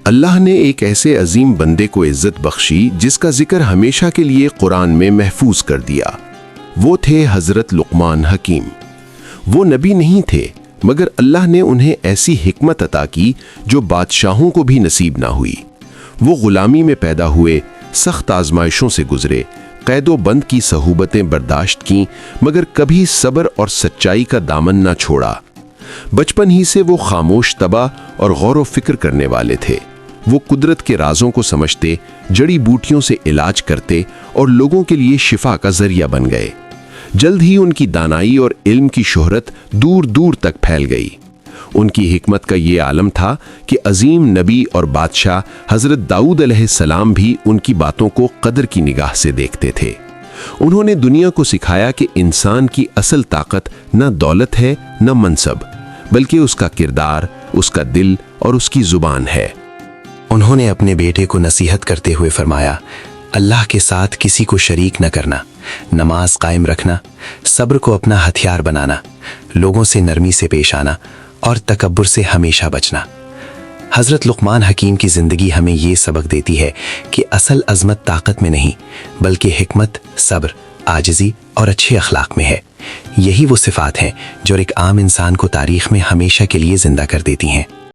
اللہ نے ایک ایسے عظیم بندے کو عزت بخشی جس کا ذکر ہمیشہ کے لیے قرآن میں محفوظ کر دیا۔ وہ تھے حضرت لقمان حکیم۔ وہ نبی نہیں تھے، مگر اللہ نے انہیں ایسی حکمت عطا کی جو بادشاہوں کو بھی نصیب نہ ہوئی۔ وہ غلامی میں پیدا ہوئے، سخت آزمائشوں سے گزرے، قید و بند کی صعوبتیں برداشت کیں، مگر کبھی صبر اور سچائی کا دامن نہ چھوڑا۔ بچپن ہی سے وہ خاموش طبع اور غور و فکر کرنے والے تھے۔ وہ قدرت کے رازوں کو سمجھتے، جڑی بوٹیوں سے علاج کرتے اور لوگوں کے لیے شفا کا ذریعہ بن گئے۔ جلد ہی ان کی دانائی اور علم کی شہرت دور دور تک پھیل گئی۔ ان کی حکمت کا یہ عالم تھا کہ عظیم نبی اور بادشاہ حضرت داؤد علیہ السلام بھی ان کی باتوں کو قدر کی نگاہ سے دیکھتے تھے۔ انہوں نے دنیا کو سکھایا کہ انسان کی اصل طاقت نہ دولت ہے نہ منصب، بلکہ اس کا کردار، اس کا دل اور اس کی زبان ہے۔ انہوں نے اپنے بیٹے کو نصیحت کرتے ہوئے فرمایا، اللہ کے ساتھ کسی کو شریک نہ کرنا، نماز قائم رکھنا، صبر کو اپنا ہتھیار بنانا، لوگوں سے نرمی سے پیش آنا اور تکبر سے ہمیشہ بچنا۔ حضرت لقمان حکیم کی زندگی ہمیں یہ سبق دیتی ہے کہ اصل عظمت طاقت میں نہیں، بلکہ حکمت، صبر، عاجزی اور اچھے اخلاق میں ہے۔ یہی وہ صفات ہیں جو ایک عام انسان کو تاریخ میں ہمیشہ کے لیے زندہ کر دیتی ہیں۔